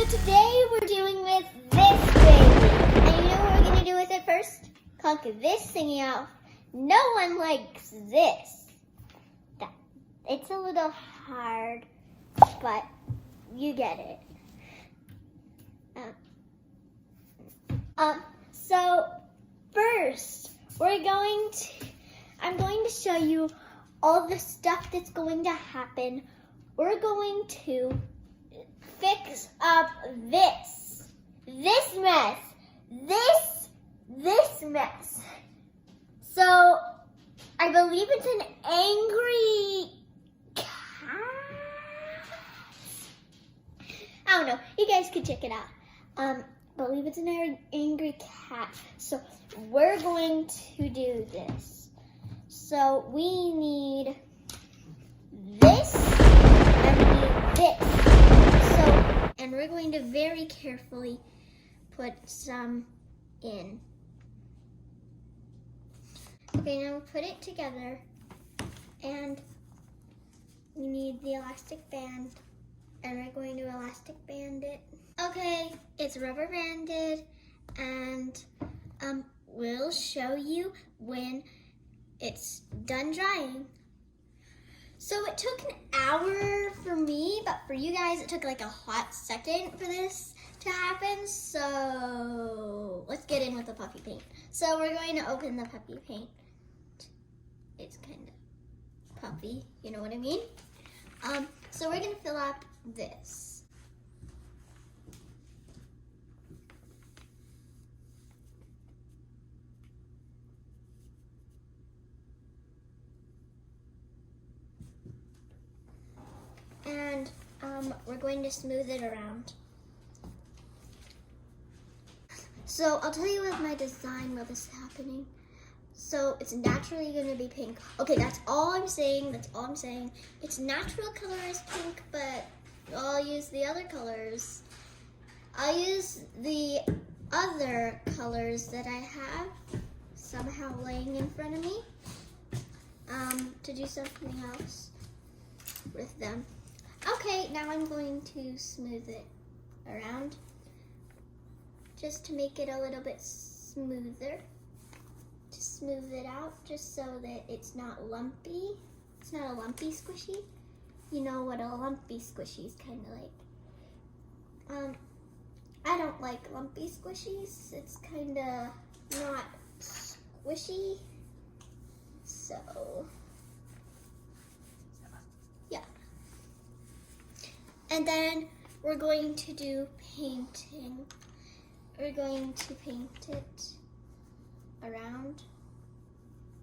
today we're dealing with this baby. And you know what we're going to do with it first? Conk this thingy off. No one likes this. It's a little hard, but you get it. So first, I'm going to show you all the stuff that's going to happen. We're going to fix up this mess, this mess. So I believe it's an angry cat. I don't know. You guys can check it out. I believe it's an angry cat. So we're going to do this. So we need this and we need this. And we're going to very carefully put some in. Okay, now put it together, and we need the elastic band, and we're going to elastic band it. Okay, it's rubber banded, and we'll show you when it's done drying. So it took an hour for me, but for you guys, it took like a hot second for this to happen. So let's get in with the puppy paint. So we're going to open the puppy paint. It's kind of puffy, you know what I mean? So we're gonna fill up this. And we're going to smooth it around. So I'll tell you what my design while this is happening. So it's naturally going to be pink. Okay, that's all I'm saying. That's all I'm saying. Its natural color is pink, but I'll use the other colors. I'll use the other colors that I have somehow laying in front of me to do something else with them. Okay, now I'm going to smooth it around just to make it a little bit smoother. To smooth it out just so that it's not lumpy. It's not a lumpy squishy. You know what a lumpy squishy is kind of like. I don't like lumpy squishies. It's kind of not squishy. So, yeah. And then we're going to do painting. We're going to paint it around.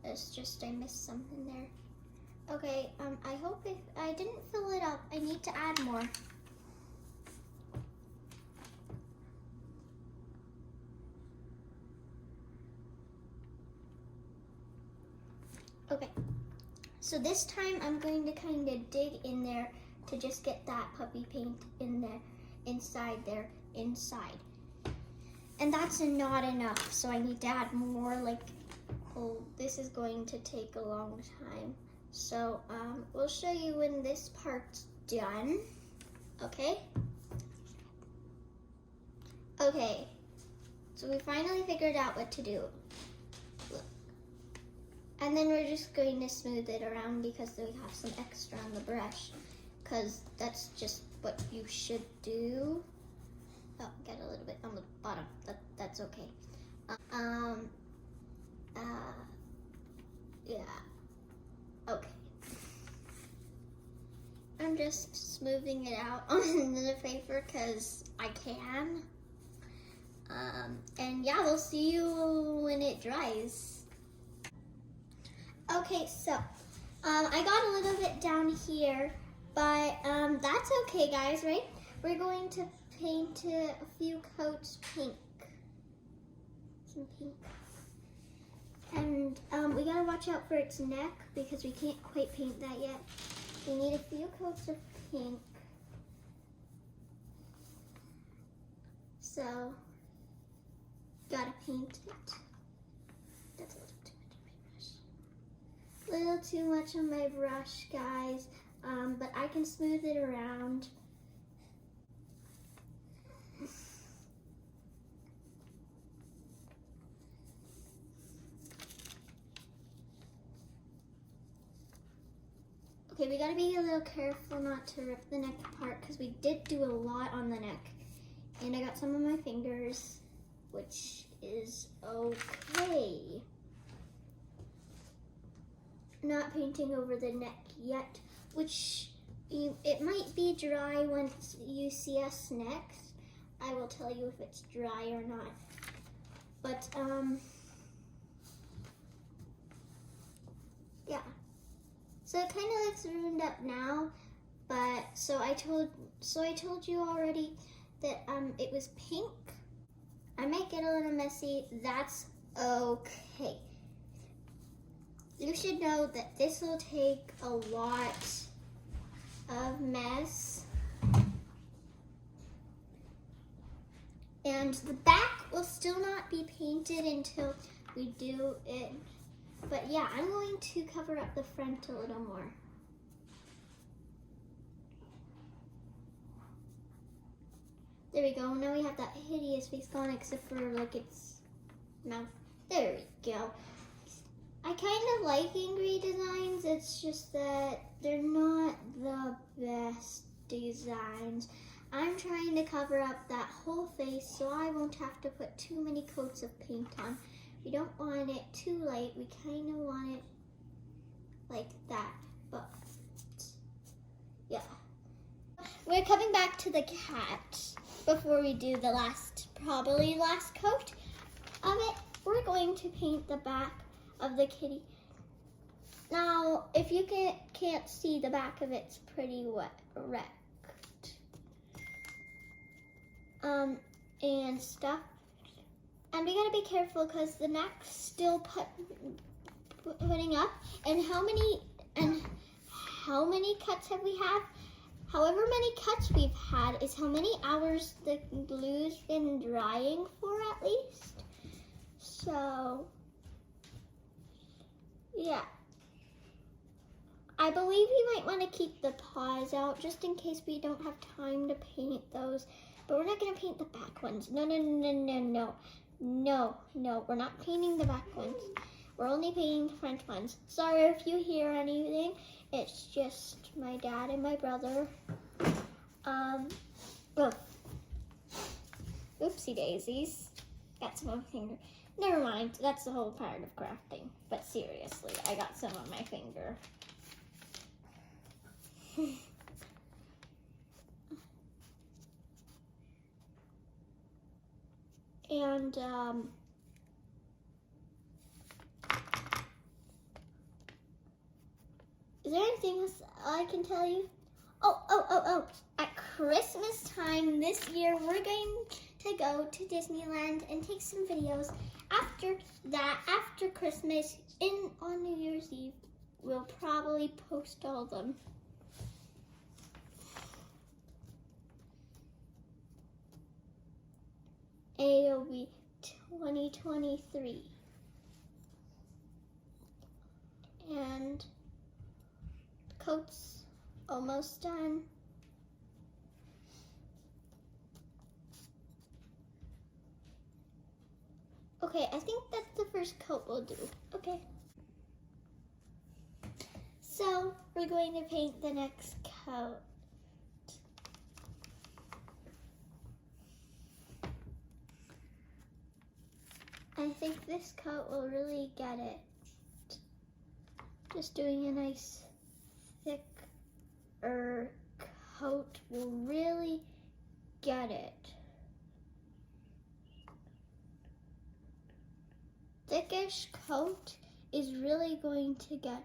It's just I missed something there. Okay, I hope if I didn't fill it up, I need to add more. Okay, so this time I'm going to kind of dig in there to just get that puppy paint in there, inside. And that's not enough, so I need to add more. Like, oh, this is going to take a long time. So we'll show you when this part's done, okay? Okay, so we finally figured out what to do. Look. And then we're just going to smooth it around because we have some extra on the brush, because that's just what you should do. Oh, get a little bit on the bottom. That's okay. Yeah. Okay. I'm just smoothing it out on the paper because I can. And yeah, we'll see you when it dries. Okay, so I got a little bit down here, but that's okay, guys, right? We're going to paint a few coats pink. Some pink. And we gotta watch out for its neck because we can't quite paint that yet. We need a few coats of pink. So, gotta paint it. That's a little too much on my brush, guys. But I can smooth it around. Okay, we gotta be a little careful not to rip the neck apart because we did do a lot on the neck. And I got some on my fingers, which is okay. Not painting over the neck yet, which it might be dry once you see us next. I will tell you if it's dry or not. But, yeah. So it kind of looks ruined up now, but so I told you already that it was pink. I might get a little messy. That's okay. You should know that this will take a lot of mess. And the back will still not be painted until we do it. But yeah, I'm going to cover up the front a little more. There we go. Now we have that hideous face gone except for like its mouth. There we go. I kind of like angry designs. It's just that they're not the best designs. I'm trying to cover up that whole face so I won't have to put too many coats of paint on. We don't want it too light. We kind of want it like that, but yeah. We're coming back to the cat before we do the probably last coat of it. We're going to paint the back of the kitty. Now, if you can't see, the back of it's pretty wrecked. And stuff. And we gotta be careful because the neck's still putting up. And how many cuts have we had? However many cuts we've had is how many hours the glue's been drying for at least. So, yeah. I believe we might want to keep the paws out just in case we don't have time to paint those. But we're not going to paint the back ones. No. No, we're not painting the back ones. We're only painting the front ones. Sorry if you hear anything. It's just my dad and my brother. Oopsie daisies. Got some on my finger. Never mind, that's the whole part of crafting. But seriously, I got some on my finger. And, is there anything else I can tell you? Oh. At Christmas time this year, we're going to go to Disneyland and take some videos. After that, after Christmas, on New Year's Eve, we'll probably post all of them. It'll be 2023. And coat's almost done. Okay, I think that's the first coat we'll do. Okay. So, we're going to paint the next coat. I think this coat will really get it. Just doing a nice thicker coat will really get it. Thickish coat is really going to get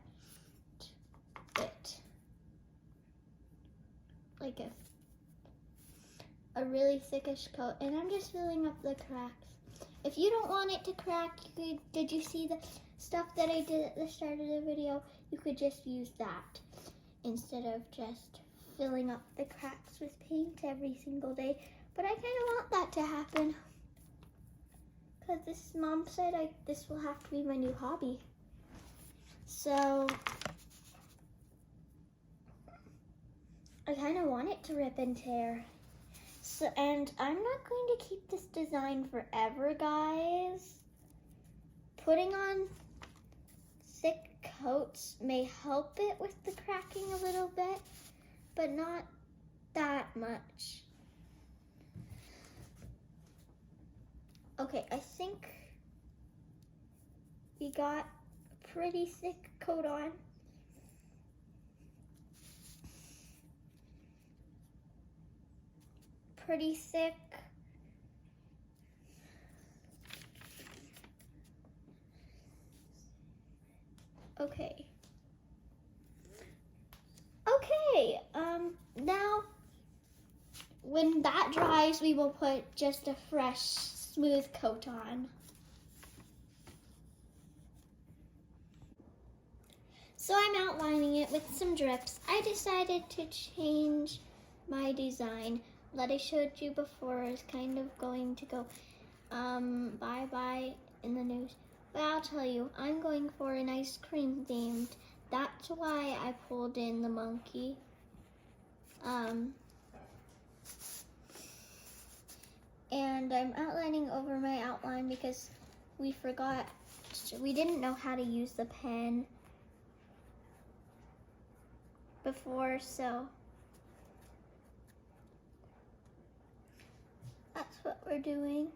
it. Like a really thickish coat. And I'm just filling up the cracks. If you don't want it to crack, did you see the stuff that I did at the start of the video? You could just use that instead of just filling up the cracks with paint every single day. But I kind of want that to happen. Because this mom said this will have to be my new hobby. So, I kind of want it to rip and tear. So, and I'm not going to keep this design forever, guys. Putting on thick coats may help it with the cracking a little bit, but not that much. Okay, I think we got a pretty thick coat on. Pretty thick. Okay. Okay, now when that dries, we will put just a fresh, smooth coat on. So I'm outlining it with some drips. I decided to change my design that I showed you before is kind of going to go bye-bye in the news. But I'll tell you, I'm going for an ice cream themed. That's why I pulled in the monkey. And I'm outlining over my outline because we didn't know how to use the pen before, so that's what we're doing.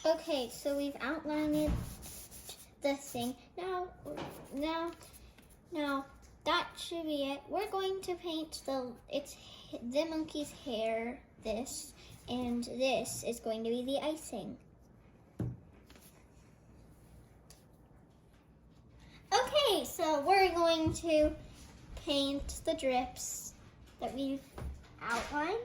Okay, so we've outlined the thing. Now, that should be it. We're going to paint the monkey's hair, this, and this is going to be the icing. Okay, so we're going to paint the drips that we've outlined.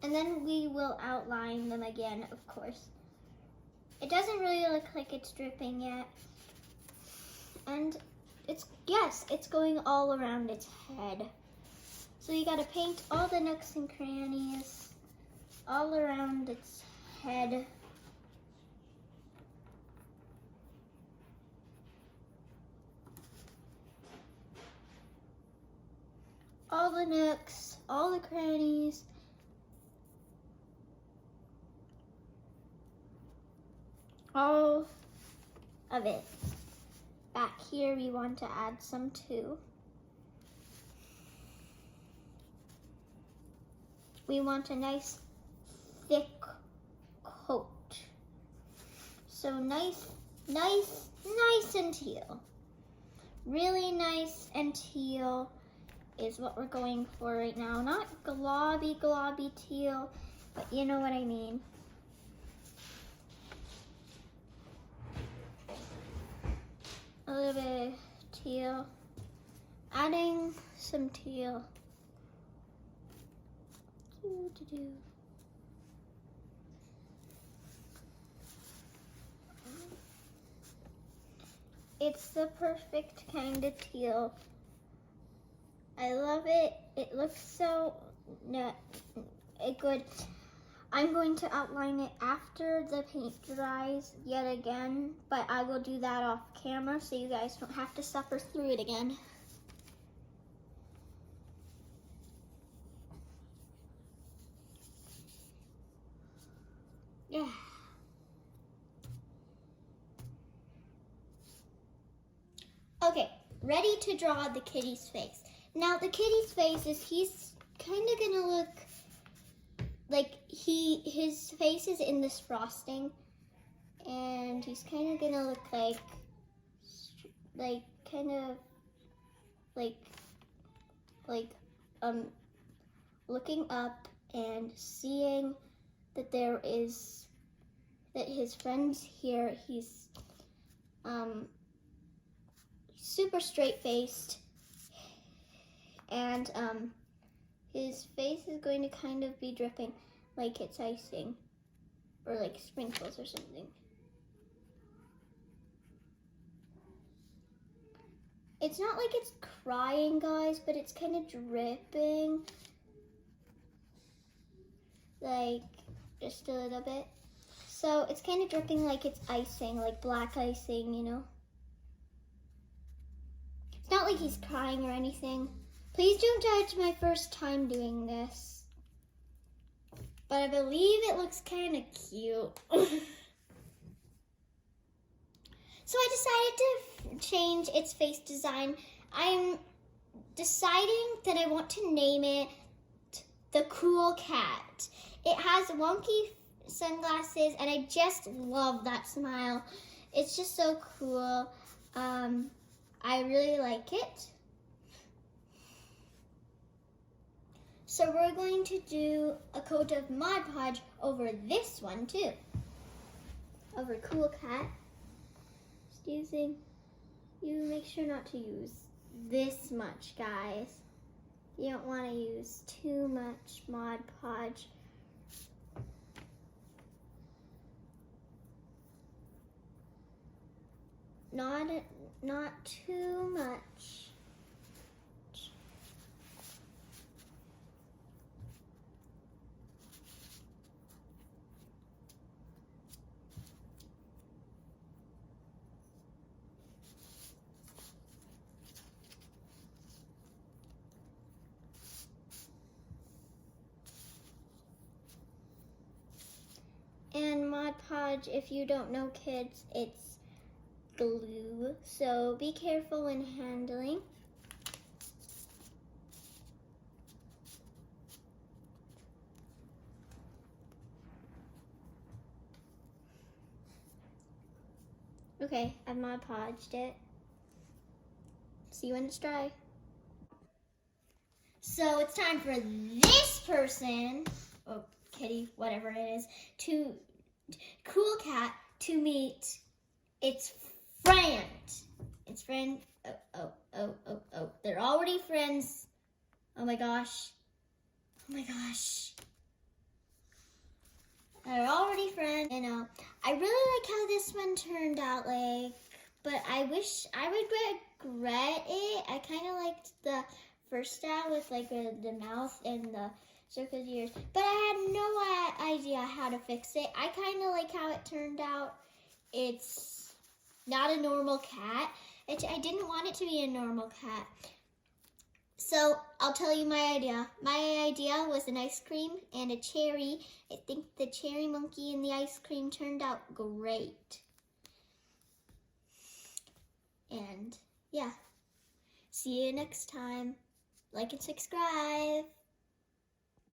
And then we will outline them again, of course. It doesn't really look like it's dripping yet. And it's going all around its head. So you gotta paint all the nooks and crannies all around its head. All the nooks, all the crannies. All of it. Back here we want to add some too. We want a nice thick coat. So nice and teal. Really nice and teal is what we're going for right now. Not globby teal, but you know what I mean. A little bit of teal. Adding some teal. It's the perfect kind of teal. I love it. It looks so good. I'm going to outline it after the paint dries yet again, but I will do that off camera so you guys don't have to suffer through it again. Yeah. Okay, ready to draw the kitty's face. Now the kitty's face he's kind of gonna look like his face is in this frosting, and he's kind of gonna look like looking up and seeing that that his friend's here. He's super straight-faced, and his face is going to kind of be dripping like it's icing or like sprinkles or something. It's not like it's crying, guys, but it's kind of dripping, like just a little bit. So it's kind of dripping like it's icing, like black icing, you know. It's not like he's crying or anything. Please don't judge my first time doing this. But I believe it looks kind of cute. So I decided to change its face design. I'm deciding that I want to name it the Cool Cat. It has wonky sunglasses and I just love that smile. It's just so cool. I really like it. So we're going to do a coat of Mod Podge over this one too. Over Cool Cat. Just using, you make sure not to use this much, guys. You don't want to use too much Mod Podge. Not too much. And Mod Podge, if you don't know, kids, it's glue, so be careful when handling. Okay, I've Mod Podged it. See you when it's dry. So it's time for this person, or kitty, whatever it is, to Cool Cat to meet its friend. Its friend. Oh. They're already friends. Oh my gosh. Oh my gosh. They're already friends. And I really like how this one turned out, like, but I wish I would regret it. I kind of liked the first style with like the mouth and the circled ears, but I had no idea how to fix it. I kind of like how it turned out. It's not a normal cat. I didn't want it to be a normal cat. So I'll tell you my idea. My idea was an ice cream and a cherry. I think the cherry monkey and the ice cream turned out great. And yeah, see you next time. Like and subscribe.